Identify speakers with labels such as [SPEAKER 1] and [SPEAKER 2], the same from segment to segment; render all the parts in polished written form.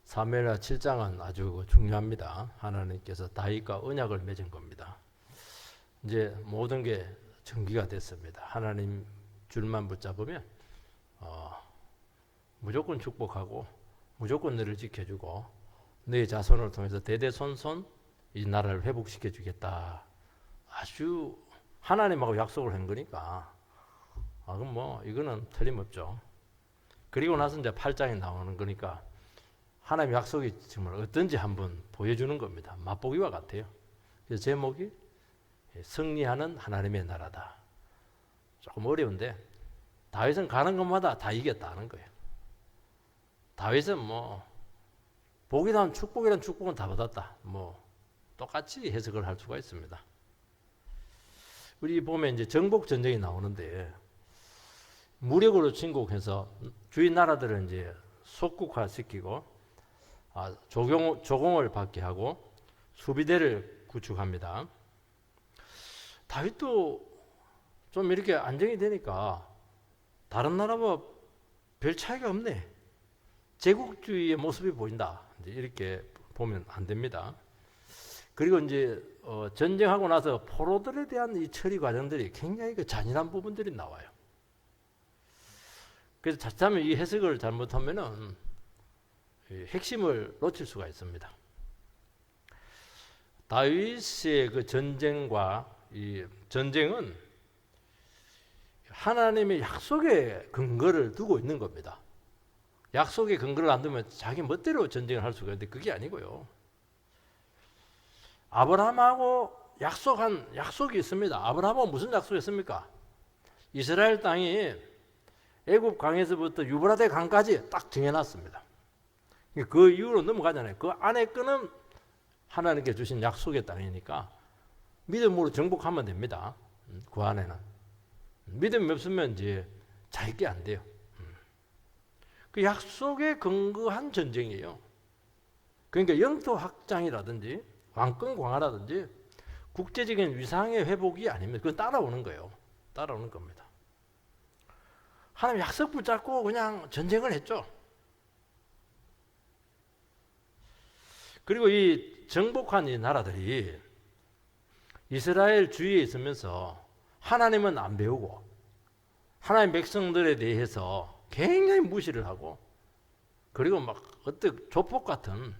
[SPEAKER 1] 사무엘하 7장은 아주 중요합니다. 하나님께서 다윗과 언약을 맺은 겁니다. 이제 모든 게 전기가 됐습니다. 하나님 줄만 붙잡으면 무조건 축복하고 무조건 너를 지켜주고 너의 자손을 통해서 대대손손 이 나라를 회복시켜 주겠다. 아주 하나님하고 약속을 한 거니까 그럼 뭐 이거는 틀림없죠. 그리고 나서 이제 8장에 나오는 거니까 하나님 약속이 정말 어떤지 한번 보여주는 겁니다. 맛보기와 같아요. 그래서 제목이 승리하는 하나님의 나라다. 조금 어려운데 다윗은 가는 곳마다 다 이겼다는 거예요. 다윗은 뭐 복이란 축복이란 축복은 다 받았다. 뭐 똑같이 해석을 할 수가 있습니다. 우리 보면 이제 정복 전쟁이 나오는데 무력으로 침공해서 주위 나라들을 이제 속국화시키고 조공을 받게 하고 수비대를 구축합니다. 다윗도 좀 이렇게 안정이 되니까 다른 나라와 별 차이가 없네. 제국주의의 모습이 보인다. 이렇게 보면 안 됩니다. 그리고 이제 전쟁하고 나서 포로들에 대한 이 처리 과정들이 굉장히 잔인한 부분들이 나와요. 그래서 자칫하면 이 해석을 잘못하면은 핵심을 놓칠 수가 있습니다. 다윗의 그 전쟁과 이 전쟁은 하나님의 약속의 근거를 두고 있는 겁니다. 약속의 근거를 안 두면 자기 멋대로 전쟁을 할 수가 있는데 그게 아니고요. 아브라함하고 약속한 약속이 있습니다. 아브라함하고 무슨 약속이 있습니까? 이스라엘 땅이 애굽 강에서부터 유브라데 강까지 딱 정해놨습니다. 그 이후로 넘어가잖아요. 그 안에 거는 하나님께 주신 약속의 땅이니까 믿음으로 정복하면 됩니다. 그 안에는 믿음이 없으면 이제 자기 안 돼요. 그 약속에 근거한 전쟁이에요. 그러니까 영토 확장이라든지 왕권 강화라든지 국제적인 위상의 회복이 아닙니다. 그건 따라오는 거예요. 따라오는 겁니다. 하나님 약속 붙잡고 그냥 전쟁을 했죠. 그리고 이 정복한 이 나라들이 이스라엘 주위에 있으면서 하나님은 안 배우고 하나님 백성들에 대해서 굉장히 무시를 하고 그리고 막 어떤 조폭 같은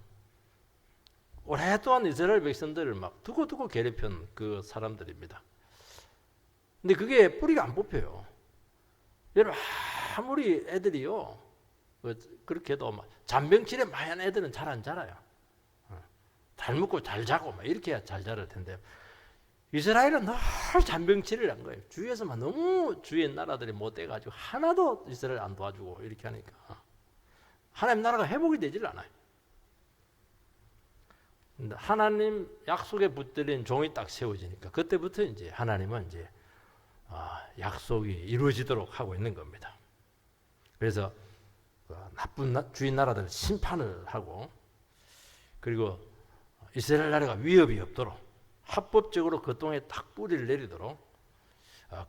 [SPEAKER 1] 오랫동안 이스라엘 백성들을 막 두고두고 괴롭힌 그 사람들입니다. 근데 그게 뿌리가 안 뽑혀요. 여러분 아무리 애들이요 그렇게 해도 잔병치레 마yan 애들은 잘 안 자라요. 잘 먹고 잘 자고 막 이렇게 해야 잘 자랄 텐데 이스라엘은 늘 잔병치레를 한 거예요. 주위에서만 너무 주위의 나라들이 못돼가지고 하나도 이스라엘 안 도와주고 이렇게 하니까 하나님 나라가 회복이 되질 않아요. 하나님 약속에 붙들린 종이 딱 세워지니까 그때부터 이제 하나님은 이제 약속이 이루어지도록 하고 있는 겁니다. 그래서 나쁜 주인 나라들 심판을 하고 그리고 이스라엘 나라가 위협이 없도록 합법적으로 그 땅에 딱 뿌리를 내리도록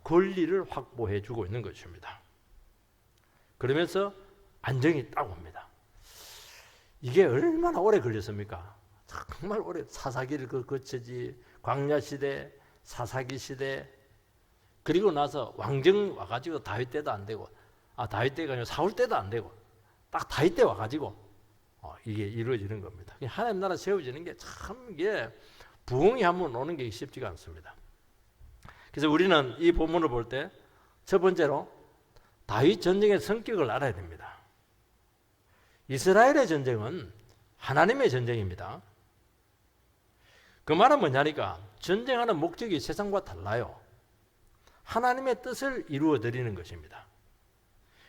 [SPEAKER 1] 권리를 확보해 주고 있는 것입니다. 그러면서 안정이 딱 옵니다. 이게 얼마나 오래 걸렸습니까? 정말 오래 사사기를 거치지 광야 시대, 사사기 시대 그리고 나서 왕정 와가지고 다윗 때도 안 되고 다윗 때가 아니고 사울 때도 안 되고 딱 다윗 때 와가지고 이게 이루어지는 겁니다. 하나님 나라 세워지는 게 참 이게 부흥이 한번 오는 게 쉽지가 않습니다. 그래서 우리는 이 본문을 볼 때 첫 번째로 다윗 전쟁의 성격을 알아야 됩니다. 이스라엘의 전쟁은 하나님의 전쟁입니다. 그 말은 뭐냐니까 전쟁하는 목적이 세상과 달라요. 하나님의 뜻을 이루어 드리는 것입니다.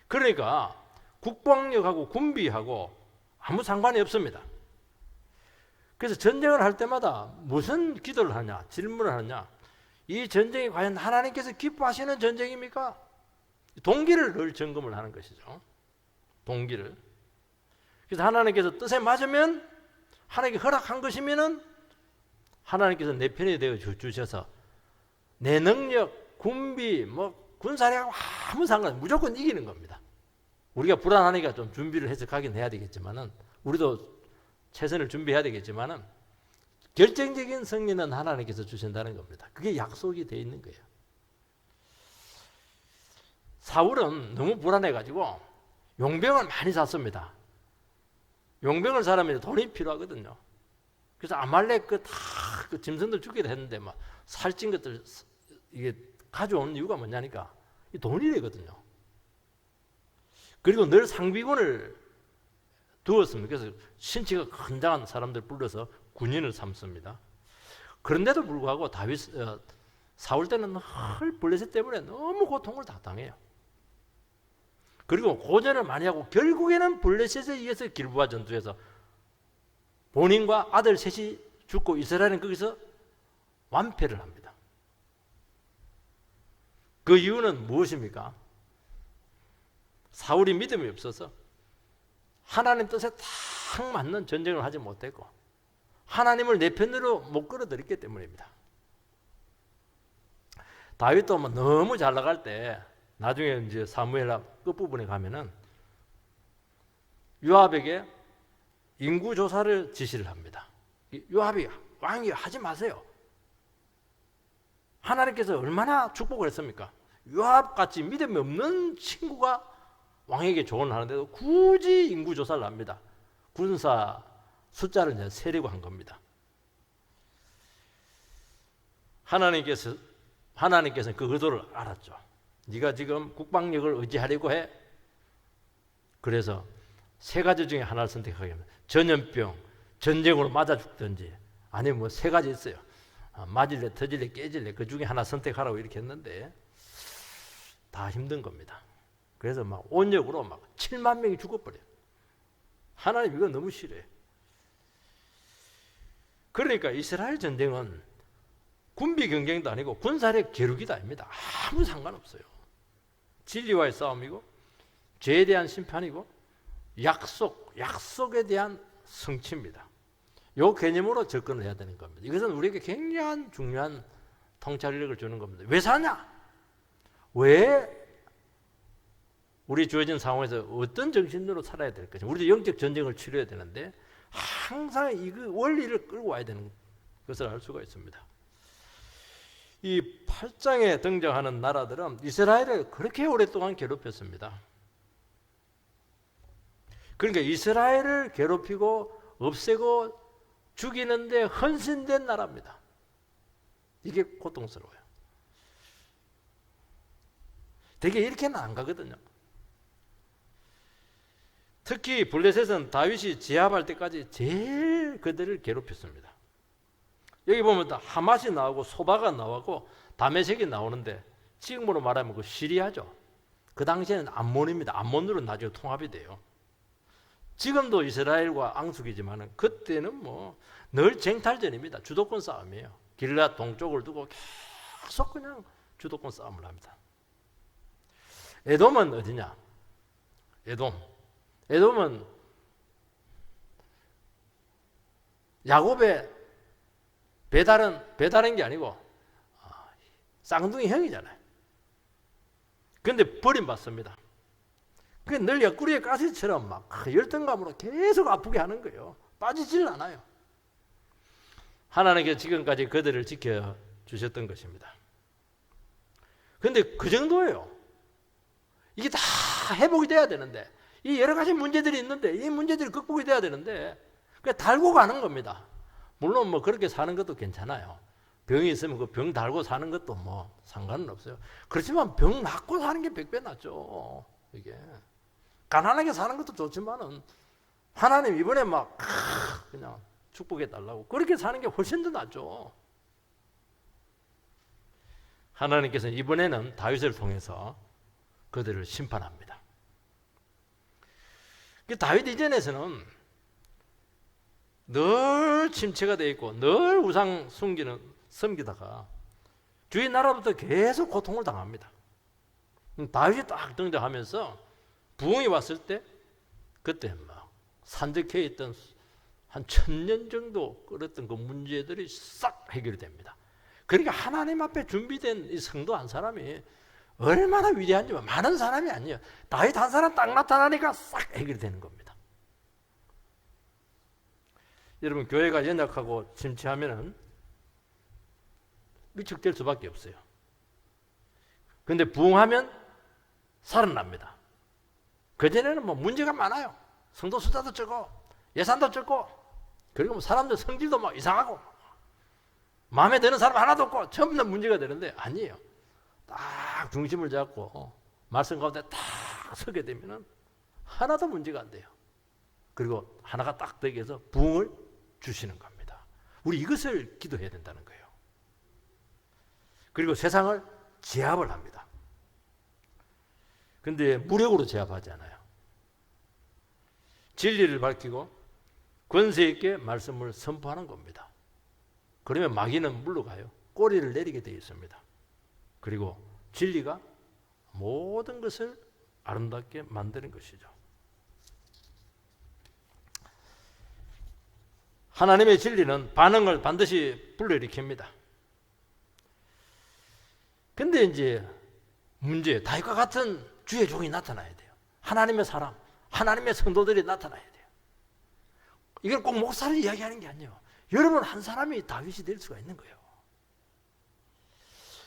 [SPEAKER 1] 그러니까 국방력하고 군비하고 아무 상관이 없습니다. 그래서 전쟁을 할 때마다 무슨 기도를 하냐, 질문을 하냐. 이 전쟁이 과연 하나님께서 기뻐하시는 전쟁입니까? 동기를 늘 점검을 하는 것이죠. 동기를. 그래서 하나님께서 뜻에 맞으면 하나님께 허락한 것이면은 하나님께서 내 편이 되어 주셔서 내 능력, 군비, 군사력하고 아무 상관 무조건 이기는 겁니다. 우리가 불안하니까 좀 준비를 해서 가긴 해야 되겠지만은 우리도 최선을 준비해야 되겠지만은 결정적인 승리는 하나님께서 주신다는 겁니다. 그게 약속이 되어 있는 거예요. 사울은 너무 불안해가지고 용병을 많이 샀습니다. 용병을 사려면 돈이 필요하거든요. 그래서 아말렉 그 짐승들 죽이려 했는데 막 살찐 것들 이게 가져온 이유가 뭐냐니까 이 돈이 되거든요. 그리고 늘 상비군을 두었습니다. 그래서 신치가 건장한 사람들 불러서 군인을 삼습니다. 그런데도 불구하고 사울 때는 늘 블레셋 때문에 너무 고통을 다 당해요. 그리고 고전을 많이 하고 결국에는 블레셋에 의해서 길보아 전투에서 본인과 아들 셋이 죽고 이스라엘은 거기서 완패를 합니다. 그 이유는 무엇입니까? 사울이 믿음이 없어서 하나님 뜻에 딱 맞는 전쟁을 하지 못했고 하나님을 내 편으로 못 끌어들였기 때문입니다. 다윗도 너무 잘 나갈 때 나중에 이제 사무엘하 끝부분에 가면은 요압에게 인구 조사를 지시를 합니다. 요압이 왕이 하지 마세요. 하나님께서 얼마나 축복을 했습니까? 요압같이 믿음이 없는 친구가 왕에게 조언을 하는데도 굳이 인구 조사를 합니다. 군사 숫자를 이제 세려고 한 겁니다. 하나님께서는 그 의도를 알았죠. 네가 지금 국방력을 의지하려고 해. 그래서 세 가지 중에 하나를 선택하게 합니다. 전염병, 전쟁으로 맞아 죽든지 아니면 뭐 세 가지 있어요. 맞을래, 터질래, 깨질래 그 중에 하나 선택하라고 이렇게 했는데 다 힘든 겁니다. 그래서 막 온역으로 막 7만 명이 죽어버려요. 하나님 이거 너무 싫어요. 그러니까 이스라엘 전쟁은 군비 경쟁도 아니고 군사력 겨루기도 아닙니다. 아무 상관없어요. 진리와의 싸움이고 죄에 대한 심판이고 약속에 대한 성취입니다. 이 개념으로 접근을 해야 되는 겁니다. 이것은 우리에게 굉장히 중요한 통찰력을 주는 겁니다. 왜 사냐? 왜 우리 주어진 상황에서 어떤 정신으로 살아야 될 것인가? 우리도 영적 전쟁을 치러야 되는데 항상 이 원리를 끌고 와야 되는 것을 알 수가 있습니다. 이 8장에 등장하는 나라들은 이스라엘을 그렇게 오랫동안 괴롭혔습니다. 그러니까 이스라엘을 괴롭히고 없애고 죽이는데 헌신된 나라입니다. 이게 고통스러워요. 되게 이렇게는 안 가거든요. 특히 블레셋은 다윗이 제압할 때까지 제일 그들을 괴롭혔습니다. 여기 보면 하맛이 나오고 소바가 나오고 다메섹이 나오는데 지금으로 말하면 그 시리아죠. 그 당시에는 암몬입니다. 암몬으로 나중에 통합이 돼요. 지금도 이스라엘과 앙숙이지만 그때는 뭐 늘 쟁탈전입니다. 주도권 싸움이에요. 길앗 동쪽을 두고 계속 그냥 주도권 싸움을 합니다. 에돔은 어디냐? 에돔은 야곱의 배달한 게 아니고 쌍둥이 형이잖아요. 그런데 버림받습니다. 그게 늘 옆구리에 가시처럼 막 열등감으로 계속 아프게 하는 거예요. 빠지질 않아요. 하나님께서 지금까지 그들을 지켜주셨던 것입니다. 그런데 그 정도예요. 이게 다 회복이 돼야 되는데 이 여러 가지 문제들이 있는데 이 문제들이 극복이 돼야 되는데 그냥 달고 가는 겁니다. 물론 뭐 그렇게 사는 것도 괜찮아요. 병이 있으면 그 병 달고 사는 것도 뭐 상관은 없어요. 그렇지만 병 낫고 사는 게 100배 낫죠. 이게 가난하게 사는 것도 좋지만은 하나님 이번에 막 그냥 축복해 달라고 그렇게 사는 게 훨씬 더 낫죠. 하나님께서는 이번에는 다윗을 통해서 그들을 심판합니다. 다윗 이전에서는 늘 침체가 되어 있고 늘 우상 섬기다가 주위 나라부터 계속 고통을 당합니다. 다윗이 딱 등장하면서 부흥이 왔을 때 그때 막 산적해 있던 한 1000년 정도 끌었던 그 문제들이 싹 해결이 됩니다. 그러니까 하나님 앞에 준비된 이 성도 한 사람이 얼마나 위대한지 많은 사람이 아니에요. 다윗 한 사람 딱 나타나니까 싹 해결이 되는 겁니다. 여러분 교회가 연약하고 침체하면은 위축될 수밖에 없어요. 그런데 부흥하면 살아납니다. 그전에는 뭐 문제가 많아요. 성도 숫자도 적고 예산도 적고 그리고 뭐 사람들 성질도 막 이상하고 마음에 드는 사람 하나도 없고 전부 다 문제가 되는데 아니에요. 딱 중심을 잡고 말씀 가운데 딱 서게 되면은 하나도 문제가 안 돼요. 그리고 하나가 딱 되게 해서 부흥을 주시는 겁니다. 우리 이것을 기도해야 된다는 거예요. 그리고 세상을 제압을 합니다. 근데 무력으로 제압하지 않아요. 진리를 밝히고 권세 있게 말씀을 선포하는 겁니다. 그러면 마귀는 물러가요. 꼬리를 내리게 되어 있습니다. 그리고 진리가 모든 것을 아름답게 만드는 것이죠. 하나님의 진리는 반응을 반드시 불러일으킵니다. 근데 이제 문제, 다윗과 같은 주의 종이 나타나야 돼요. 하나님의 사람, 하나님의 성도들이 나타나야 돼요. 이걸 꼭 목사를 이야기하는 게 아니에요. 여러분 한 사람이 다윗이 될 수가 있는 거예요.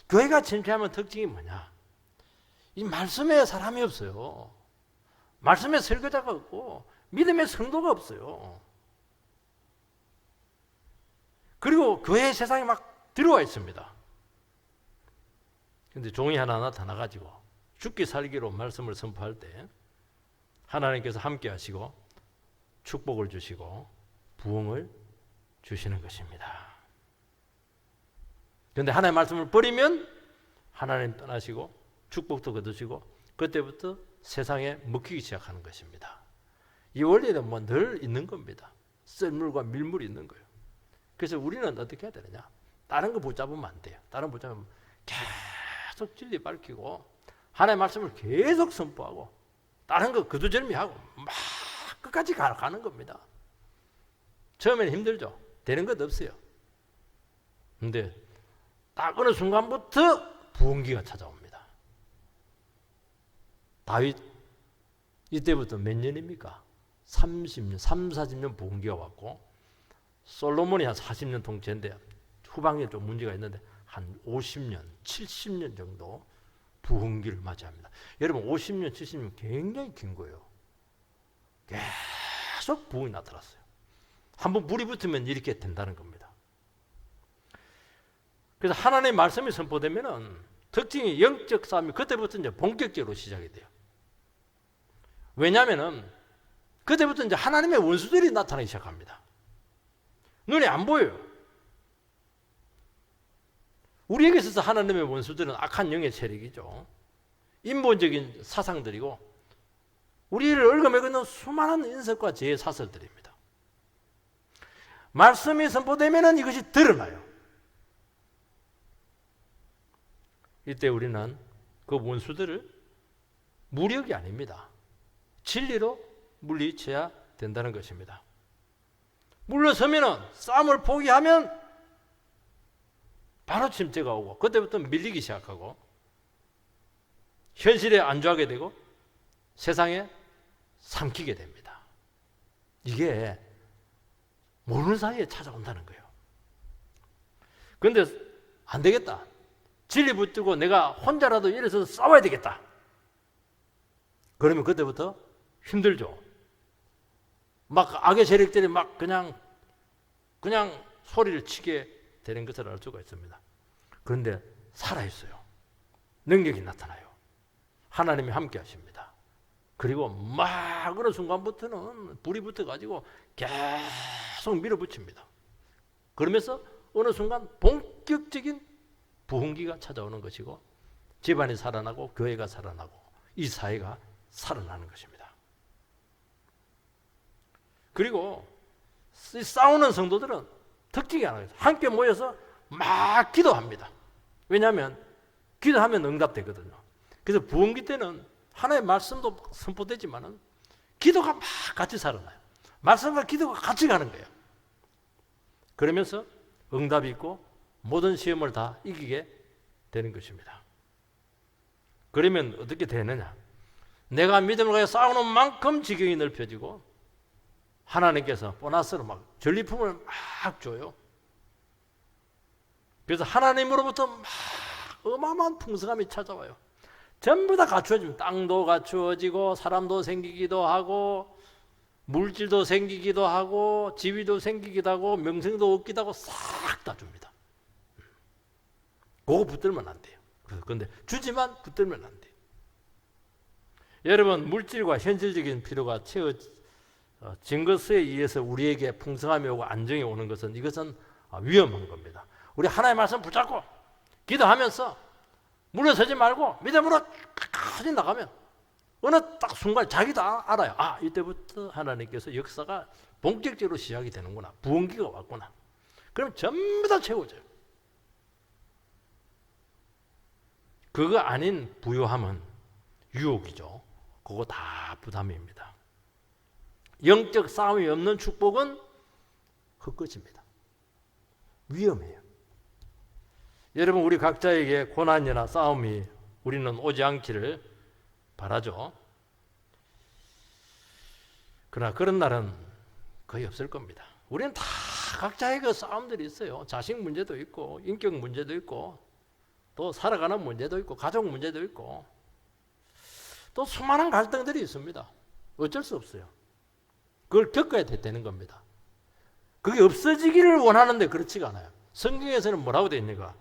[SPEAKER 1] 교회가 침체하면 특징이 뭐냐? 이 말씀에 사람이 없어요. 말씀에 설교자가 없고 믿음의 성도가 없어요. 그리고 교회 세상에 막 들어와 있습니다. 근데 종이 하나 나타나가지고 죽기 살기로 말씀을 선포할 때 하나님께서 함께 하시고 축복을 주시고 부흥을 주시는 것입니다. 그런데 하나님의 말씀을 버리면 하나님 떠나시고 축복도 거두시고 그때부터 세상에 먹히기 시작하는 것입니다. 이 원리는 뭐 늘 있는 겁니다. 썰물과 밀물이 있는 거예요. 그래서 우리는 어떻게 해야 되느냐? 다른 거 붙잡으면 안 돼요. 다른 거 붙잡으면 계속 진리 밝히고 하나님의 말씀을 계속 선포하고 다른 거 거두절미하고 막 끝까지 가는 겁니다. 처음에는 힘들죠. 되는 것 없어요. 근데 딱 어느 순간부터 부흥기가 찾아옵니다. 다윗 이때부터 몇 년입니까? 30년, 40년 부흥기가 왔고 솔로몬이 한 40년 통치인데 후반기에 좀 문제가 있는데 한 50년, 70년 정도 부흥기를 맞이합니다. 여러분 50년, 70년 굉장히 긴 거예요. 계속 부흥이 나타났어요. 한번 불이 붙으면 이렇게 된다는 겁니다. 그래서 하나님의 말씀이 선포되면은 특징이 영적 싸움이 그때부터 이제 본격적으로 시작이 돼요. 왜냐하면은 그때부터 이제 하나님의 원수들이 나타나기 시작합니다. 눈에 안 보여요. 우리에게 있어서 하나님의 원수들은 악한 영의 세력이죠. 인본적인 사상들이고 우리를 얽어매고 수많은 인석과 죄의 사설들입니다. 말씀이 선포되면 이것이 드러나요. 이때 우리는 그 원수들을 무력이 아닙니다. 진리로 물리쳐야 된다는 것입니다. 물러서면 싸움을 포기하면 바로 침체가 오고 그때부터 밀리기 시작하고 현실에 안주하게 되고 세상에 삼키게 됩니다. 이게 모르는 사이에 찾아온다는 거예요. 그런데 안 되겠다. 진리 붙들고 내가 혼자라도 일어서서 싸워야 되겠다. 그러면 그때부터 힘들죠. 막 악의 세력들이 막 그냥 소리를 치게 되는 것을 알 수가 있습니다. 그런데 살아있어요. 능력이 나타나요. 하나님이 함께 하십니다. 그리고 막 어느 순간부터는 불이 붙어가지고 계속 밀어붙입니다. 그러면서 어느 순간 본격적인 부흥기가 찾아오는 것이고 집안이 살아나고 교회가 살아나고 이 사회가 살아나는 것입니다. 그리고 싸우는 성도들은 특징이 하나 있어요. 함께 모여서 막 기도합니다. 왜냐하면 기도하면 응답되거든요. 그래서 부흥기 때는 하나의 말씀도 선포되지만은 기도가 막 같이 살아나요. 말씀과 기도가 같이 가는 거예요. 그러면서 응답이 있고 모든 시험을 다 이기게 되는 것입니다. 그러면 어떻게 되느냐? 내가 믿음을 가지고 싸우는 만큼 지경이 넓혀지고 하나님께서 보너스로 막 전리품을 막 줘요. 그래서 하나님으로부터 막 어마어마한 풍성함이 찾아와요. 전부 다 갖추어지면 땅도 갖추어지고 사람도 생기기도 하고 물질도 생기기도 하고 지위도 생기기도 하고 명성도 얻기도 하고 싹 다 줍니다. 그거 붙들면 안 돼요. 그런데 주지만 붙들면 안 돼요. 여러분, 물질과 현실적인 필요가 채워진 것에 의해서 우리에게 풍성함이 오고 안정이 오는 것은 이것은 위험한 겁니다. 우리 하나님의 말씀 붙잡고 기도하면서 물러서지 말고 믿음으로 끝까지 나가면 어느 딱 순간 자기도 알아요. 아, 이때부터 하나님께서 역사가 본격적으로 시작이 되는구나. 부흥기가 왔구나. 그럼 전부 다 채워져요. 그거 아닌 부요함은 유혹이죠. 그거 다 부담입니다. 영적 싸움이 없는 축복은 헛것입니다. 위험해요. 여러분, 우리 각자에게 고난이나 싸움이 우리는 오지 않기를 바라죠. 그러나 그런 날은 거의 없을 겁니다. 우리는 다 각자의 그 싸움들이 있어요. 자식 문제도 있고 인격 문제도 있고 또 살아가는 문제도 있고 가족 문제도 있고 또 수많은 갈등들이 있습니다. 어쩔 수 없어요. 그걸 겪어야 되는 겁니다. 그게 없어지기를 원하는데 그렇지가 않아요. 성경에서는 뭐라고 되어 있는가?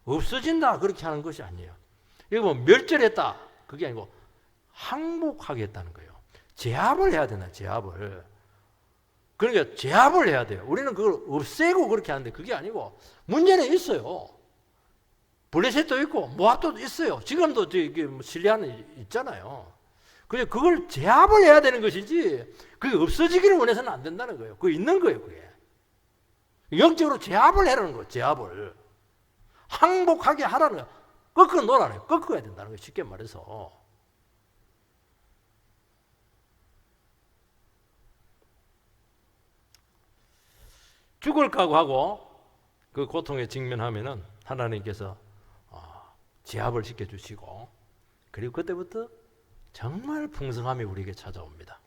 [SPEAKER 1] 없어진다 그렇게 하는 것이 아니에요. 이거 뭐 멸절했다 그게 아니고 항복하겠다는 거예요. 제압을 해야 되나, 제압을. 그러니까 제압을 해야 돼요. 우리는 그걸 없애고 그렇게 하는데 그게 아니고 문제는 있어요. 블레셋도 있고 모압도 있어요. 지금도 이게 시리아는 있잖아요. 그래 그걸 제압을 해야 되는 것이지 그게 없어지기를 원해서는 안 된다는 거예요. 그게 있는 거예요, 그게. 영적으로 제압을 하라는 거예요. 제압을. 항복하게 하라는 거예요. 꺾어 놓으라는 거예요. 꺾어야 된다는 거예요. 쉽게 말해서. 죽을 각오하고 그 고통에 직면하면은 하나님께서 제압을 시켜주시고 그리고 그때부터 정말 풍성함이 우리에게 찾아옵니다.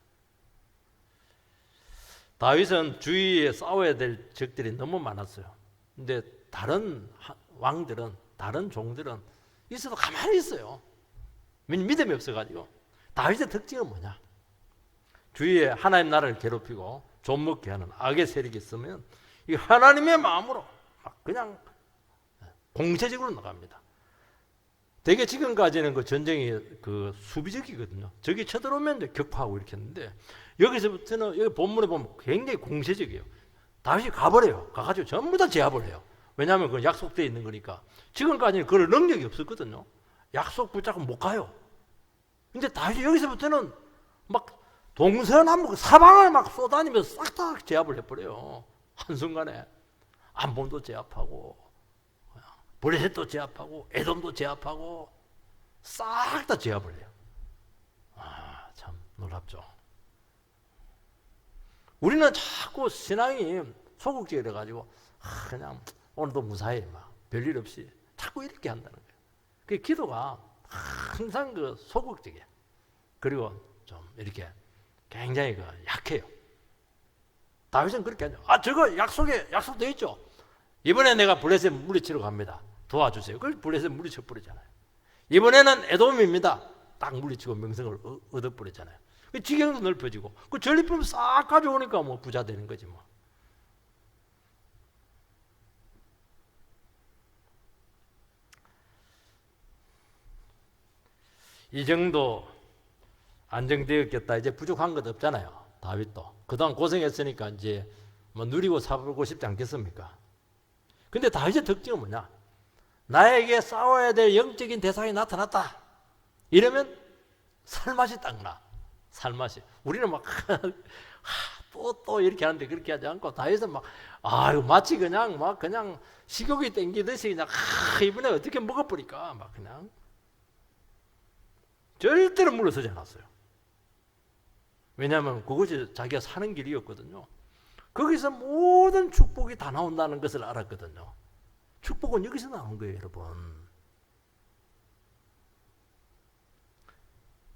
[SPEAKER 1] 다윗은 주위에 싸워야 될 적들이 너무 많았어요. 근데 다른 왕들은, 다른 종들은 있어도 가만히 있어요. 믿음이 없어가지고. 다윗의 특징은 뭐냐? 주위에 하나님 나라를 괴롭히고 좀먹게 하는 악의 세력이 있으면 이 하나님의 마음으로 막 그냥 공세적으로 나갑니다. 되게 지금까지는 그 전쟁이 그 수비적이거든요. 적이 쳐들어오면 이제 격파하고 이렇게 했는데 여기서부터는 여기 본문에 보면 굉장히 공세적이에요. 다윗이 가버려요. 가가지고 전부 다 제압을 해요. 왜냐하면 그건 약속되어 있는 거니까. 지금까지는 그럴 능력이 없었거든요. 약속 붙잡고 못 가요. 근데 다윗이 여기서부터는 막 동서남북 사방을 막 쏘다니면서 싹 다 제압을 해버려요. 한순간에 암몬도 제압하고 블레셋도 제압하고 에돔도 제압하고 싹 다 제압을 해요. 참 놀랍죠. 우리는 자꾸 신앙이 소극적이라 가지고 그냥 오늘도 무사히 막 별일 없이 자꾸 이렇게 한다는 거예요. 그 기도가 항상 그 소극적이에요. 그리고 좀 이렇게 굉장히 그 약해요. 다윗은 그렇게 하죠. 저거 약속돼 있죠. 이번에 내가 블레셋 물리치러 갑니다. 도와주세요. 그걸 블레셋 물리쳐 버리잖아요. 이번에는 에돔입니다. 딱 물리치고 명성을 얻어버리잖아요. 그 지경도 넓어지고 그 전리품 싹 가져오니까 뭐 부자 되는 거지 뭐. 이 정도 안정되었겠다. 이제 부족한 것 없잖아요. 다윗도 그동안 고생했으니까 이제 뭐 누리고 살고 싶지 않겠습니까? 근데 다윗의 특징은 뭐냐? 나에게 싸워야 될 영적인 대상이 나타났다. 이러면 살맛이 딱 나. 살맛이. 우리는 막 또 이렇게 하는데 그렇게 하지 않고 다윗은 막 마치 그냥 막 그냥 식욕이 땡기듯이 그냥 이번에 어떻게 먹어버릴까 막 그냥 절대로 물러서지 않았어요. 왜냐하면 그것이 자기가 사는 길이었거든요. 거기서 모든 축복이 다 나온다는 것을 알았거든요. 축복은 여기서 나온 거예요, 여러분.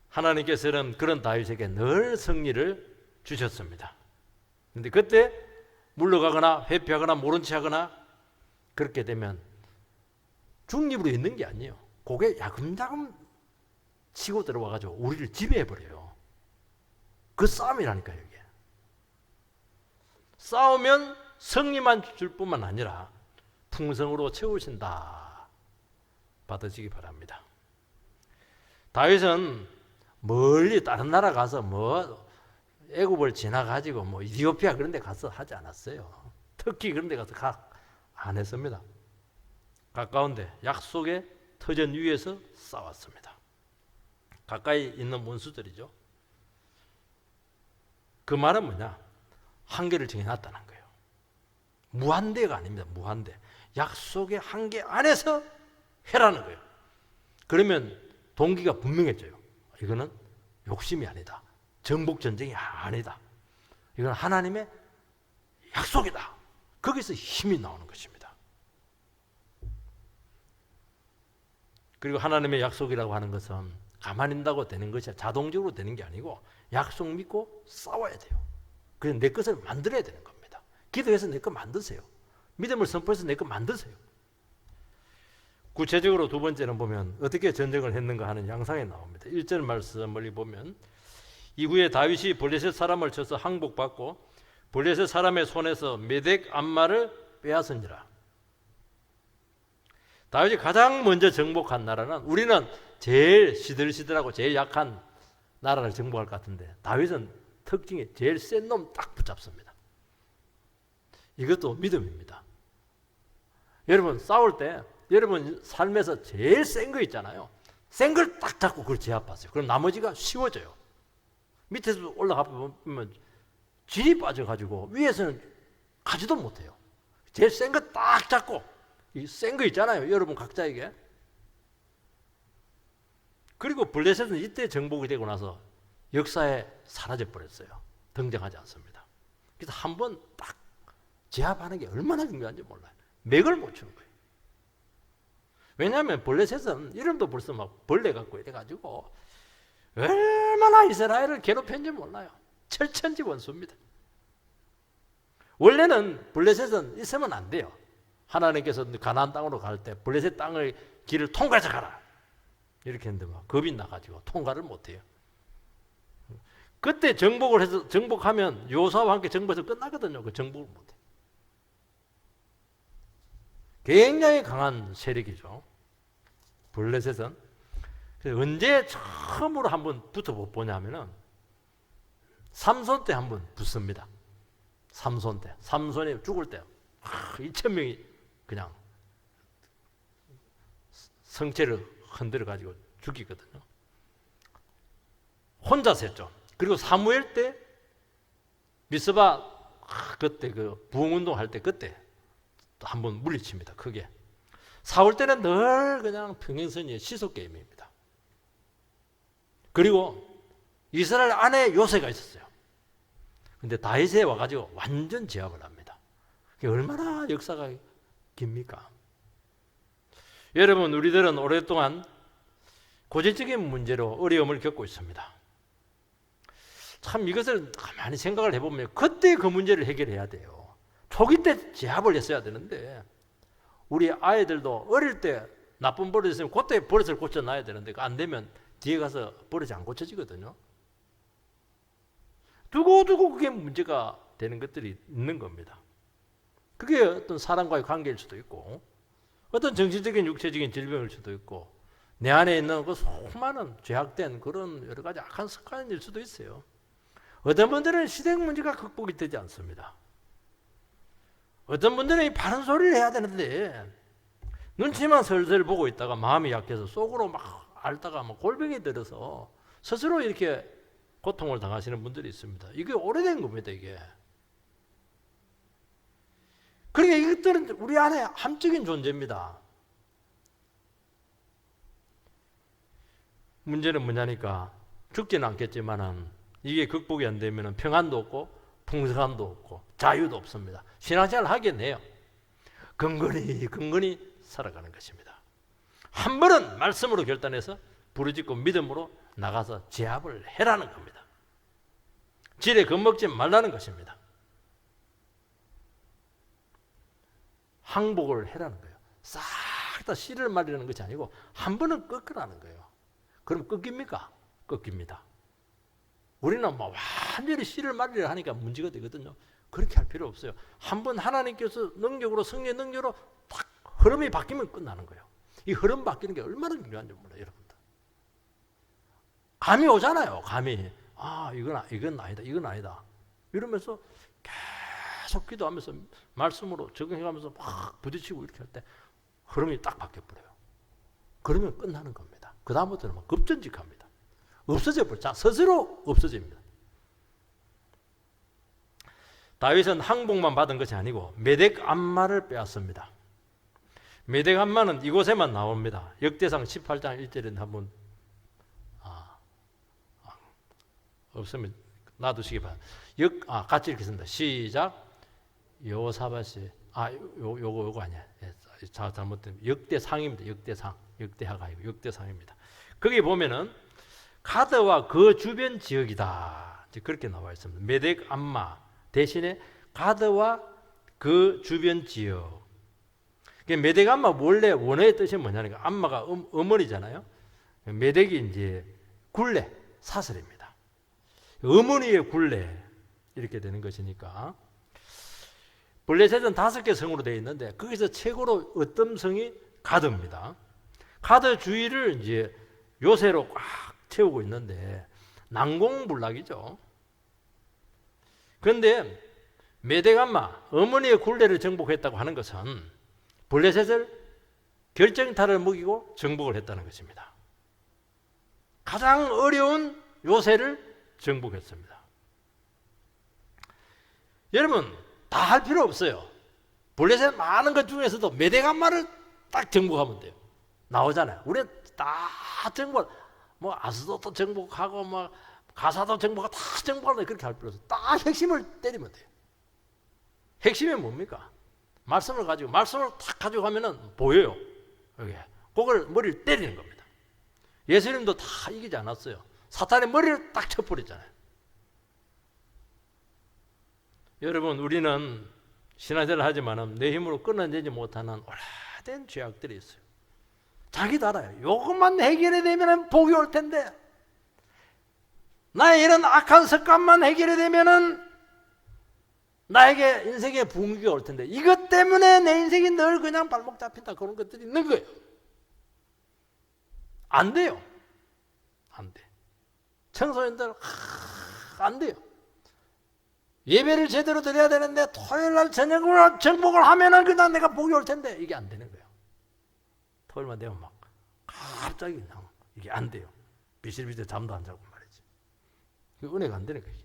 [SPEAKER 1] 하나님께서는 그런 다윗에게 늘 승리를 주셨습니다. 근데 그때 물러가거나 회피하거나 모른 체 하거나 그렇게 되면 중립으로 있는 게 아니에요. 그게 야금야금 치고 들어와가지고 우리를 지배해버려요. 그 싸움이라니까요, 이게. 싸우면 승리만 줄 뿐만 아니라 풍성으로 채우신다. 받으시기 바랍니다. 다윗은 멀리 다른 나라 가서 애굽을 지나가지고 이디오피아 그런 데 가서 하지 않았어요. 터키 그런 데 가서 안 했습니다. 가까운데 약속의 터전 위에서 싸웠습니다. 가까이 있는 원수들이죠. 그 말은 뭐냐? 한계를 정해놨다는 거예요. 무한대가 아닙니다. 무한대. 약속의 한계 안에서 해라는 거예요. 그러면 동기가 분명해져요. 이거는 욕심이 아니다. 정복전쟁이 아니다. 이건 하나님의 약속이다. 거기서 힘이 나오는 것입니다. 그리고 하나님의 약속이라고 하는 것은 가만히 있다고 되는 것이 자동적으로 되는 게 아니고 약속 믿고 싸워야 돼요. 그래서 내 것을 만들어야 되는 겁니다. 기도해서 내 것 만드세요. 믿음을 선포해서 내 것 만드세요. 구체적으로 두 번째는 보면 어떻게 전쟁을 했는가 하는 양상이 나옵니다. 1절 말씀을 보면 이후에 다윗이 블레셋 사람을 쳐서 항복받고 블레셋 사람의 손에서 메덱 암마를 빼앗으니라. 다윗이 가장 먼저 정복한 나라는 우리는 제일 시들시들하고 제일 약한 나라를 정복할 것 같은데 다윗은 특징이 제일 센 놈 딱 붙잡습니다. 이것도 믿음입니다. 여러분 싸울 때 여러분 삶에서 제일 센 거 있잖아요. 센 걸 딱 잡고 그걸 제압하세요. 그럼 나머지가 쉬워져요. 밑에서 올라가 보면 질이 빠져가지고 위에서는 가지도 못해요. 제일 센 거 딱 잡고 이 센 거 있잖아요. 여러분 각자에게. 그리고 블레셋은 이때 정복이 되고 나서 역사에 사라져 버렸어요. 등장하지 않습니다. 그래서 한번 딱 제압하는 게 얼마나 중요한지 몰라요. 맥을 못 추는 거예요. 왜냐하면 블레셋은 이름도 벌써 막 벌레 같고 이래가지고 얼마나 이스라엘을 괴롭혔는지 몰라요. 철천지 원수입니다. 원래는 블레셋은 있으면 안 돼요. 하나님께서 가나안 땅으로 갈 때 블레셋 땅의 길을 통과해서 가라 이렇게 했는데 막 겁이 나가지고 통과를 못해요. 그때 정복을 해서 정복하면 요사와 함께 정복해서 끝나거든요. 그 정복을 못해요. 굉장히 강한 세력이죠. 블레셋은. 언제 처음으로 한번 붙어보냐면은 삼손 때 한번 붙습니다. 삼손 때. 삼손이 죽을 때 2,000명이 그냥 성체를 흔들어 가지고 죽이거든요. 혼자 셌죠. 그리고 사무엘 때 미스바 그때 그 부흥운동 할 때 그때 또 한번 물리칩니다. 크게. 사울 때는 늘 그냥 평행선의 시속 게임입니다. 그리고 이스라엘 안에 요새가 있었어요. 근데 다윗에 와가지고 완전 제압을 합니다. 그게 얼마나 역사가 깁니까? 여러분, 우리들은 오랫동안 고질적인 문제로 어려움을 겪고 있습니다. 참 이것을 가만히 생각을 해보면 그때 그 문제를 해결해야 돼요. 초기 때 제압을 했어야 되는데 우리 아이들도 어릴 때 나쁜 버릇이 있으면 그때 버릇을 고쳐놔야 되는데 안 되면 뒤에 가서 버릇이 안 고쳐지거든요. 두고두고 그게 문제가 되는 것들이 있는 겁니다. 그게 어떤 사람과의 관계일 수도 있고 어떤 정신적인 육체적인 질병일 수도 있고 내 안에 있는 그 수많은 죄악된 그런 여러 가지 악한 습관일 수도 있어요. 어떤 분들은 시댁 문제가 극복이 되지 않습니다. 어떤 분들은 이 바른 소리를 해야 되는데 눈치만 슬슬 보고 있다가 마음이 약해서 속으로 막 앓다가 막 골병이 들어서 스스로 이렇게 고통을 당하시는 분들이 있습니다. 이게 오래된 겁니다, 이게. 그러니까 이것들은 우리 안에 함적인 존재입니다. 문제는 뭐냐니까 죽지는 않겠지만은 이게 극복이 안 되면 평안도 없고 풍성함도 없고 자유도 없습니다. 신앙생활을 하긴 해요. 근근히 살아가는 것입니다. 한 번은 말씀으로 결단해서 부르짖고 믿음으로 나가서 제압을 해라는 겁니다. 지레 겁먹지 말라는 것입니다. 항복을 해라는 거예요. 싹 다 씨를 말리는 것이 아니고 한 번은 꺾으라는 거예요. 그럼 꺾입니까? 꺾입니다. 우리는 뭐 완전히 씨를 말리려 하니까 문제가 되거든요. 그렇게 할 필요 없어요. 한 번 하나님께서 능력으로, 성령의 능력으로 딱 흐름이 바뀌면 끝나는 거예요. 이 흐름 바뀌는 게 얼마나 중요한지 몰라요, 여러분들. 감이 오잖아요, 감이. 아, 이건 아니다, 이건 아니다. 이러면서 계속 기도하면서 말씀으로 적용해가면서 막 부딪히고 이렇게 할 때 흐름이 딱 바뀌어버려요. 그러면 끝나는 겁니다. 그 다음부터는 막 급전직합니다. 없어져 버려. 스스로 없어집니다. 다윗은 항복만 받은 것이 아니고 메덱 암마를 빼앗습니다. 메덱 암마는 이곳에만 나옵니다. 역대상 18장 1절에 한번 없으면 놔두시기 바랍니다. 같이 읽겠습니다. 시작. 여호사밧이 요거 아니야. 잘못된 역대상입니다. 역대하가 아니고 역대상입니다. 거기 보면은 가드와 그 주변 지역이다. 그렇게 나와 있습니다. 메덱 암마 대신에 가드와 그 주변 지역. 메덱 암마 원래의 뜻이 뭐냐니까 암마가 어머니잖아요. 메덱이 이제 굴레, 사슬입니다. 어머니의 굴레 이렇게 되는 것이니까. 블레셋은 5개 성으로 되어 있는데 거기서 최고로 어떤 성이 가드입니다. 가드 주위를 이제 요새로 꽉 채우고 있는데 난공불락이죠. 그런데 메덱 암마 어머니의 굴레를 정복했다고 하는 것은 블레셋을 결정타를 먹이고 정복을 했다는 것입니다. 가장 어려운 요새를 정복했습니다. 여러분 다 할 필요 없어요. 블레셋 많은 것 중에서도 메덱 암마를 딱 정복하면 돼요. 나오잖아요. 우리는 다 정복, 뭐 아스도도 정복하고 뭐 가사도 정복하고 다 정복하는데 그렇게 할 필요 없어요. 딱 핵심을 때리면 돼요. 핵심이 뭡니까? 말씀을 딱 가지고 가면은 보여요. 여기. 그걸 머리를 때리는 겁니다. 예수님도 다 이기지 않았어요. 사탄의 머리를 딱 쳐버렸잖아요. 여러분 우리는 신앙생활을 하지만 내 힘으로 끊어내지 못하는 오래된 죄악들이 있어요. 자기도 알아요. 이것만 해결이 되면 복이 올 텐데 나의 이런 악한 습관만 해결이 되면 나에게 인생의 분기가 올 텐데 이것 때문에 내 인생이 늘 그냥 발목 잡힌다 그런 것들이 있는 거예요. 안 돼요. 안 돼. 청소년들 안 돼요. 예배를 제대로 드려야 되는데 토요일날 저녁으로 정복을 하면은 그냥 내가 복이 올 텐데 이게 안 되는 거예요. 토요일만 되면 막 갑자기 그냥 이게 안 돼요. 비실비실 잠도 안 자고 말이지. 은혜가 안 되는 거예요.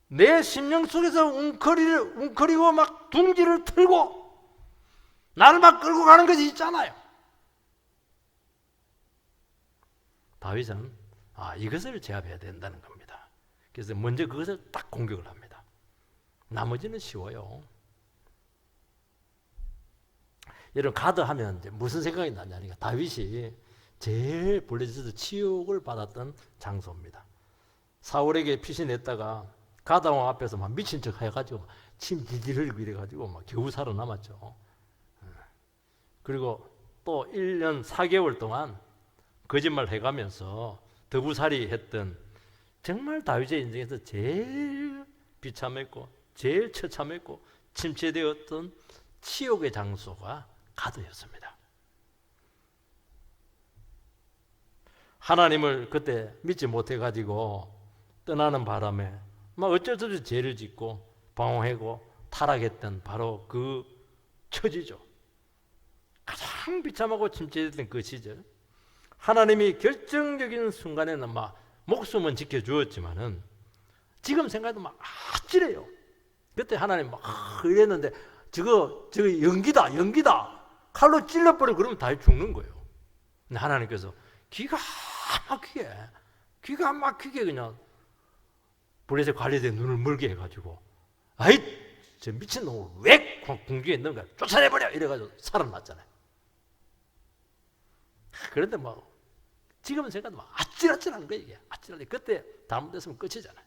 [SPEAKER 1] 내 심령 속에서 웅크리고 막 둥지를 틀고 나를 막 끌고 가는 것이 있잖아요. 다윗은 이것을 제압해야 된다는 겁니다. 그래서 먼저 그것을 딱 공격을 합니다. 나머지는 쉬워요. 여러분 가드 하면 이제 무슨 생각이 나냐니까 다윗이 제일 블레셋에서 치욕을 받았던 장소입니다. 사울에게 피신했다가 가드왕 앞에서 막 미친 척 해가지고 침 질질 흘리고 이래가지고 막 겨우 살아남았죠. 그리고 또 1년 4개월 동안 거짓말 해가면서 더부살이 했던 정말 다윗의 인생에서 제일 비참했고 제일 처참했고 침체되었던 치욕의 장소가 가드였습니다. 하나님을 그때 믿지 못해가지고 떠나는 바람에 막 어쩔 수 없이 죄를 짓고 방황하고 타락했던 바로 그 처지죠. 가장 비참하고 침체됐던 그 시절 하나님이 결정적인 순간에는 막 목숨은 지켜주었지만은 지금 생각해도 막 아찔해요. 그때 하나님 막 이랬는데 저거 연기다 칼로 찔러버려 그러면 다 죽는 거예요. 근데 하나님께서 기가 막히게 그냥 블레셋 관리대 눈을 멀게 해가지고 아이 저 미친놈을 왜 궁지에 있는가 쫓아내버려 이래가지고 살아났잖아요. 그런데 뭐 지금은 생각도 막 아찔아찔한 거예요. 이게 아찔한데 그때 잘못됐으면 끝이잖아요.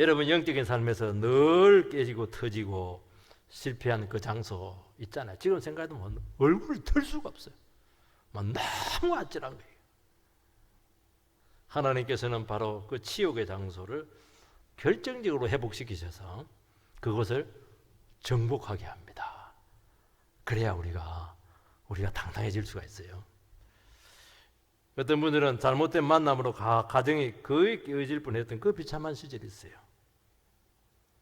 [SPEAKER 1] 여러분 영적인 삶에서 늘 깨지고 터지고 실패한 그 장소 있잖아요. 지금 생각해도 얼굴을 들 수가 없어요. 너무 아찔한 거예요. 하나님께서는 바로 그 치욕의 장소를 결정적으로 회복시키셔서 그것을 정복하게 합니다. 그래야 우리가 당당해질 수가 있어요. 어떤 분들은 잘못된 만남으로 가정이 거의 깨어질 뻔했던 그 비참한 시절이 있어요.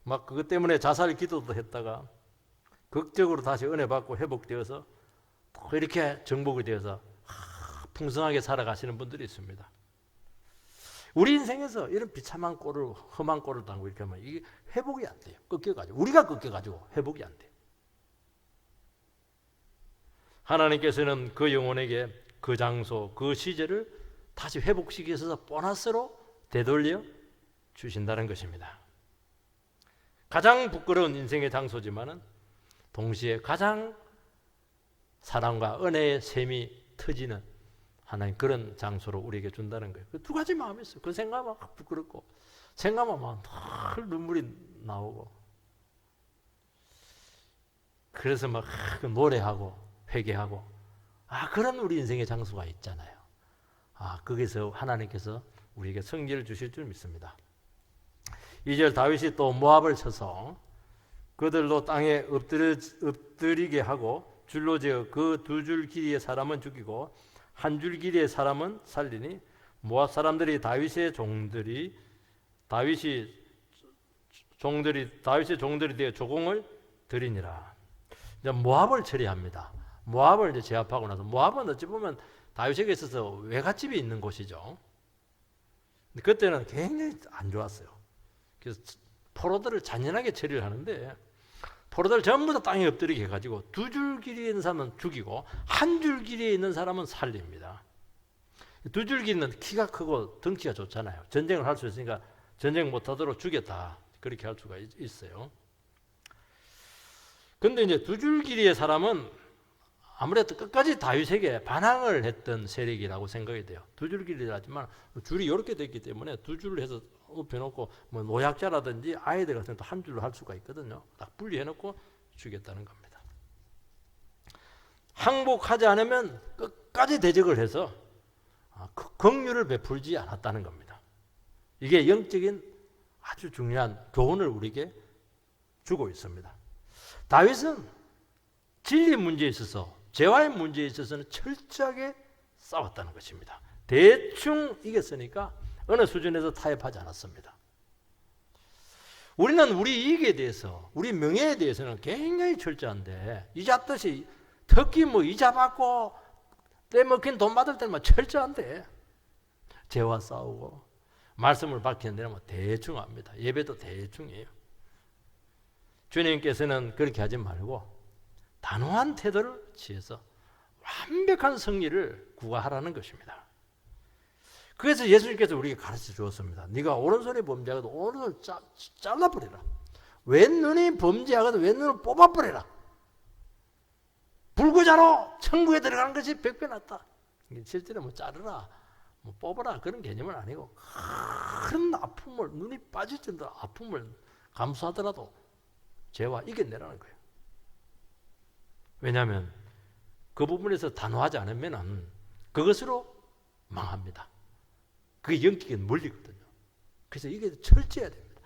[SPEAKER 1] 막 그것 때문에 자살 기도도 했다가 극적으로 다시 은혜 받고 회복되어서 또 이렇게 정복이 되어서 풍성하게 살아가시는 분들이 있습니다. 우리 인생에서 이런 비참한 꼴을, 험한 꼴을 당하고 이렇게 하면 이게 회복이 안 돼요. 꺾여가지고. 우리가 꺾여가지고 회복이 안 돼요. 하나님께서는 그 영혼에게 그 장소, 그 시절을 다시 회복시켜서 보너스로 되돌려 주신다는 것입니다. 가장 부끄러운 인생의 장소지만은 동시에 가장 사랑과 은혜의 샘이 터지는 하나님 그런 장소로 우리에게 준다는 거예요. 그 두 가지 마음이 있어요. 그 생각하면 부끄럽고 생각하면 늘 눈물이 나오고 그래서 막 노래하고 회개하고 그런 우리 인생의 장소가 있잖아요. 거기서 하나님께서 우리에게 성기를 주실 줄 믿습니다. 2절 다윗이 또 모압을 쳐서 그들로 땅에 엎드리게 하고 줄로 지어 그 두 줄 길이의 사람은 죽이고 한 줄 길이의 사람은 살리니 모압 사람들이 다윗의 종들이 되어 조공을 드리니라. 이제 모압을 처리합니다. 모압을 이제 제압하고 나서 모압은 어찌 보면 다윗에게 있어서 외갓집이 있는 곳이죠. 근데 그때는 굉장히 안 좋았어요. 그래서 포로들을 잔인하게 처리를 하는데 포로들 전부 다 땅에 엎드리게 해가지고 두 줄 길이에 있는 사람은 죽이고 한 줄 길이에 있는 사람은 살립니다. 두 줄 길이는 키가 크고 덩치가 좋잖아요. 전쟁을 할 수 있으니까 전쟁 못하도록 죽였다. 그렇게 할 수가 있어요. 근데 이제 두 줄 길이의 사람은 아무래도 끝까지 다윗에게 반항을 했던 세력이라고 생각이 돼요. 두 줄 길이라지만 줄이 이렇게 됐기 때문에 두 줄을 해서 엎혀놓고 뭐 노약자라든지 아이들 같은 것도 한 줄로 할 수가 있거든요. 딱 분리해놓고 죽였다는 겁니다. 항복하지 않으면 끝까지 대적을 해서 긍휼을 베풀지 않았다는 겁니다. 이게 영적인 아주 중요한 교훈을 우리에게 주고 있습니다. 다윗은 진리 문제에 있어서 죄와의 문제에 있어서는 철저하게 싸웠다는 것입니다. 대충 이겼으니까 어느 수준에서 타협하지 않았습니다. 우리는 우리 이익에 대해서, 우리 명예에 대해서는 굉장히 철저한데 이자 뜻이 특히 뭐 이자 받고 떼먹힌 돈 받을 때는 철저한데 죄와 싸우고 말씀을 밝히는 데는 대충 합니다. 예배도 대충이에요. 주님께서는 그렇게 하지 말고 단호한 태도를 취해서 완벽한 승리를 구하라는 것입니다. 그래서 예수님께서 우리에게 가르쳐 주었습니다. 네가 오른손이 범죄하거든 오른손을 잘라버려라. 왼눈이 범죄하거든 왼눈을 뽑아버려라. 불구자로 천국에 들어가는 것이 100배 낫다. 실제로 뭐 자르라, 뭐 뽑아라 그런 개념은 아니고 큰 아픔을 눈이 빠질 정도로 아픔을 감수하더라도 죄와 이겨내라는 거예요. 왜냐하면 그 부분에서 단호하지 않으면 그것으로 망합니다. 그게 영적인 원리거든요. 그래서 이게 철저해야 됩니다.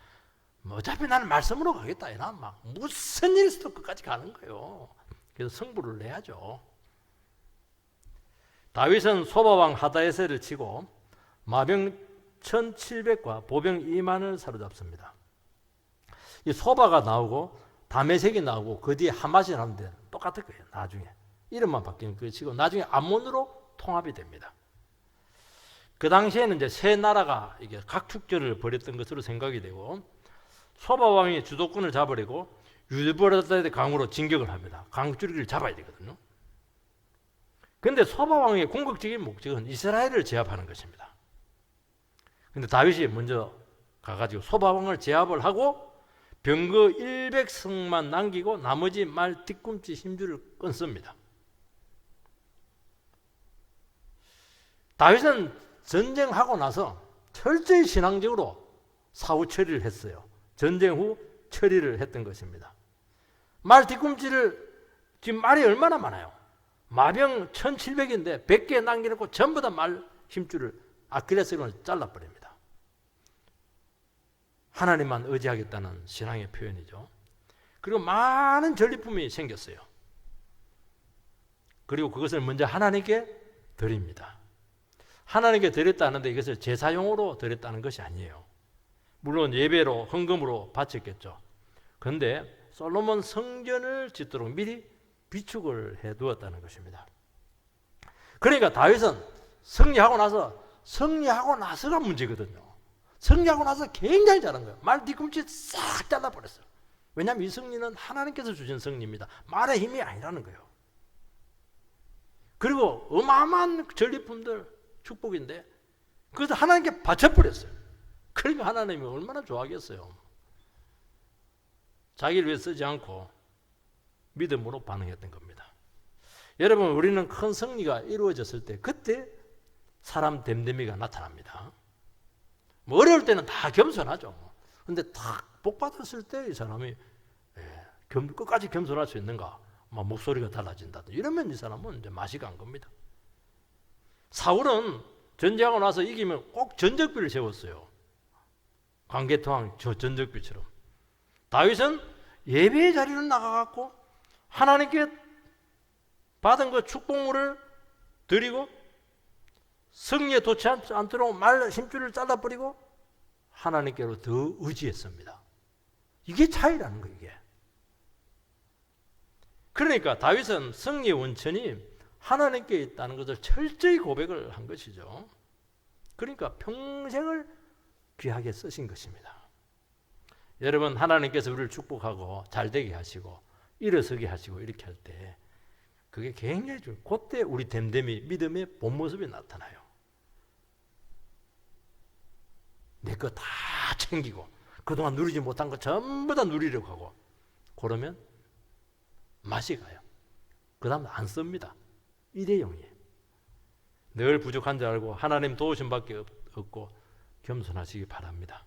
[SPEAKER 1] 어차피 나는 말씀으로 가겠다. 이나 막 무슨 일 있어도 끝까지 가는 거예요. 그래서 승부를 내야죠. 다윗은 소바왕 하다에셀을 치고 마병 1700과 보병 2만을 사로잡습니다. 이 소바가 나오고 다메섹이 나오고 그 뒤에 하맛이 나오는데 똑같을 거예요. 나중에 이름만 바뀌는 그 치고 나중에 암몬으로 통합이 됩니다. 그 당시에는 이제 세 나라가 이게 각축전을 벌였던 것으로 생각이 되고 소바 왕이 주도권을 잡으려고 유브라데 강으로 진격을 합니다. 강줄기를 잡아야 되거든요. 그런데 소바 왕의 궁극적인 목적은 이스라엘을 제압하는 것입니다. 그런데 다윗이 먼저 가가지고 소바 왕을 제압을 하고 병거 100성만 남기고 나머지 말 뒤꿈치 힘줄을 끊습니다. 다윗은 전쟁하고 나서 철저히 신앙적으로 사후 처리를 했어요. 전쟁 후 처리를 했던 것입니다. 말 뒤꿈치를 지금 말이 얼마나 많아요. 마병 1700인데 100개 남겨놓고 전부 다 말 힘줄을 아킬레스건을 잘라버립니다. 하나님만 의지하겠다는 신앙의 표현이죠. 그리고 많은 전리품이 생겼어요. 그리고 그것을 먼저 하나님께 드립니다. 하나님께 드렸다 하는데 이것을 제사용으로 드렸다는 것이 아니에요. 물론 예배로 헌금으로 바쳤겠죠. 그런데 솔로몬 성전을 짓도록 미리 비축을 해두었다는 것입니다. 그러니까 다윗은 승리하고 나서가 문제거든요. 승리하고 나서 굉장히 잘한 거예요. 말 뒤꿈치 싹 잘라버렸어요. 왜냐하면 이 승리는 하나님께서 주신 승리입니다. 말의 힘이 아니라는 거예요. 그리고 어마어마한 전리품들 축복인데 그것을 하나님께 바쳐버렸어요. 그러니까 하나님이 얼마나 좋아하겠어요. 자기를 위해 쓰지 않고 믿음으로 반응했던 겁니다. 여러분, 우리는 큰 승리가 이루어졌을 때 그때 사람 됨됨이가 나타납니다. 뭐 어려울 때는 다 겸손하죠. 근데 딱 복 받았을 때 이 사람이 끝까지 겸손할 수 있는가? 막 목소리가 달라진다. 이러면 이 사람은 이제 맛이 간 겁니다. 사울은 전쟁하고 나서 이기면 꼭 전적비를 세웠어요. 광개토왕 전적비처럼. 다윗은 예배의 자리로 나가갖고 하나님께 받은 그 축복물을 드리고 승리에 도취하지 않도록 말 힘줄을 잘라버리고 하나님께로 더 의지했습니다. 이게 차이라는 거예요. 이게. 그러니까 다윗은 승리의 원천이 하나님께 있다는 것을 철저히 고백을 한 것이죠. 그러니까 평생을 귀하게 쓰신 것입니다. 여러분, 하나님께서 우리를 축복하고 잘되게 하시고 일어서게 하시고 이렇게 할 때 그게 굉장히 중요해요. 그때 우리 됨됨이 믿음의 본 모습이 나타나요. 내 거 다 챙기고 그동안 누리지 못한 거 전부 다 누리려고 하고 그러면 맛이 가요. 그 다음 안 씁니다. 일회용이에요. 늘 부족한 줄 알고 하나님 도우심밖에 없고 겸손하시기 바랍니다.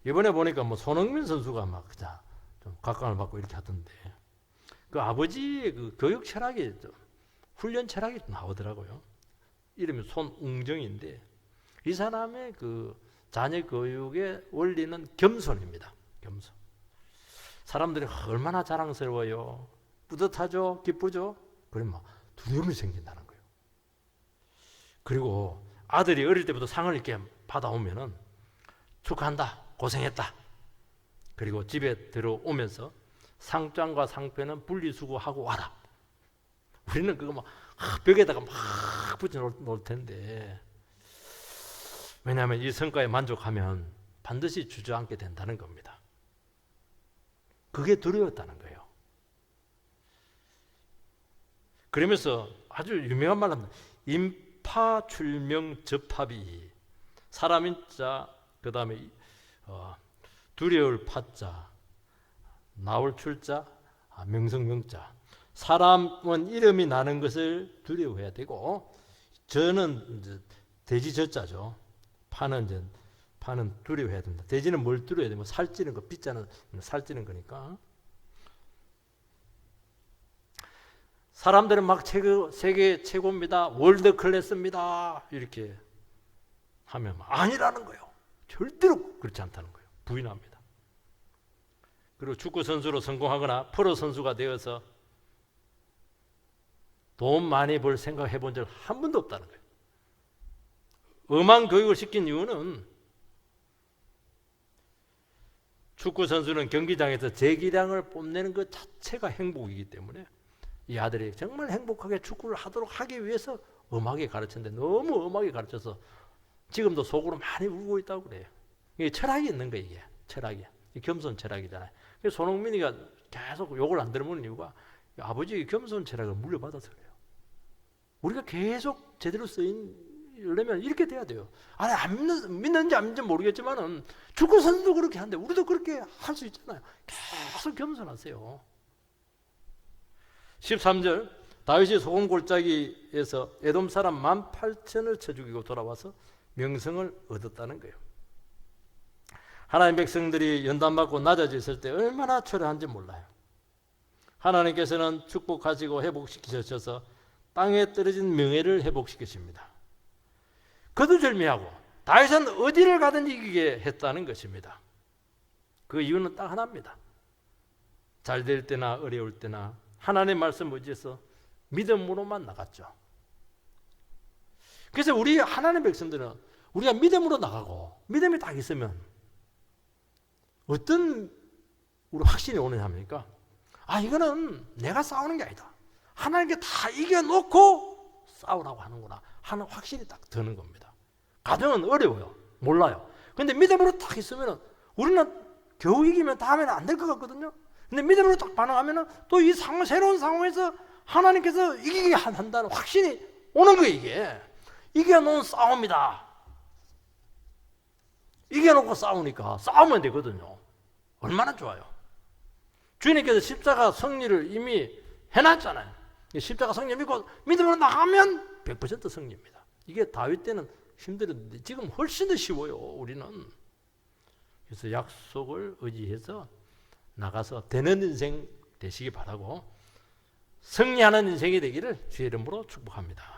[SPEAKER 1] 이번에 보니까 뭐 손흥민 선수가 막 좀 각광을 받고 이렇게 하던데 그 아버지의 그 교육 철학이 훈련 철학이 나오더라고요. 이름이 손웅정인데 이 사람의 그 자녀 교육의 원리는 겸손입니다. 겸손. 사람들이 얼마나 자랑스러워요. 뿌듯하죠? 기쁘죠? 그러면 두려움이 생긴다는 거예요. 그리고 아들이 어릴 때부터 상을 이렇게 받아오면은 축하한다. 고생했다. 그리고 집에 들어오면서 상장과 상패는 분리수거하고 와라. 우리는 그거 막 벽에다가 막 붙여 놓을 텐데 왜냐하면 이 성과에 만족하면 반드시 주저앉게 된다는 겁니다. 그게 두려웠다는 거예요. 그러면서 아주 유명한 말 합니다. 임파출명접합이 사람인 자 그 다음에 두려울 파자 나올 출자 명성명자 사람은 이름이 나는 것을 두려워해야 되고 저는 이제 돼지 저자죠. 파는 두려워해야 됩니다. 돼지는 뭘 두려워해야 되면 살찌는 거, 빗자는 살찌는 거니까. 사람들은 막 세계 최고입니다. 월드 클래스입니다. 이렇게 하면 아니라는 거예요. 절대로 그렇지 않다는 거예요. 부인합니다. 그리고 축구 선수로 성공하거나 프로 선수가 되어서 돈 많이 벌 생각 해본 적 한 번도 없다는 거예요. 엄한 교육을 시킨 이유는 축구 선수는 경기장에서 재기량을 뽐내는 것 자체가 행복이기 때문에 이 아들이 정말 행복하게 축구를 하도록 하기 위해서 엄하게 가르쳤는데 너무 엄하게 가르쳐서 지금도 속으로 많이 울고 있다고 그래요. 이게 철학이 있는 거예요. 이게 철학이. 겸손 철학이잖아요. 그래서 손흥민이가 계속 욕을 안 들어먹는 이유가 아버지의 겸손 철학을 물려받아서 그래요. 우리가 계속 제대로 쓰이려면 이렇게 돼야 돼요. 아니 믿는지 안 믿는지 모르겠지만은 축구 선수도 그렇게 하는데 우리도 그렇게 할 수 있잖아요. 계속 겸손하세요. 13절 다윗이 소금 골짜기에서 에돔 사람 18,000을 쳐 죽이고 돌아와서 명성을 얻었다는 거예요. 하나님 백성들이 연단받고 낮아졌을 때 얼마나 초라한지 몰라요. 하나님께서는 축복하시고 회복시키셔서 땅에 떨어진 명예를 회복시키십니다. 거두절미하고 다윗은 어디를 가든 이기게 했다는 것입니다. 그 이유는 딱 하나입니다. 잘 될 때나 어려울 때나 하나님의 말씀 의지해서 믿음으로만 나갔죠. 그래서 우리 하나님 백성들은 우리가 믿음으로 나가고 믿음이 딱 있으면 어떤 우리 확신이 오느냐 합니까? 이거는 내가 싸우는 게 아니다. 하나님께 다 이겨놓고 싸우라고 하는구나 하는 확신이 딱 드는 겁니다. 가정은 어려워요. 몰라요. 근데 믿음으로 딱 있으면 우리는 겨우 이기면 다음에는 안 될 것 같거든요. 근데 믿음으로 딱 반응하면 또 이 새로운 상황에서 하나님께서 이기게 한다는 확신이 오는 거예요. 이게 이겨놓은 싸움이다. 이겨놓고 싸우니까 싸우면 되거든요. 얼마나 좋아요. 주님께서 십자가 승리를 이미 해놨잖아요. 십자가 승리 믿고 믿음으로 나가면 100% 승리입니다. 이게 다윗 때는 힘들었는데 지금 훨씬 더 쉬워요. 우리는. 그래서 약속을 의지해서 나가서 되는 인생 되시기 바라고 승리하는 인생이 되기를 주의 이름으로 축복합니다.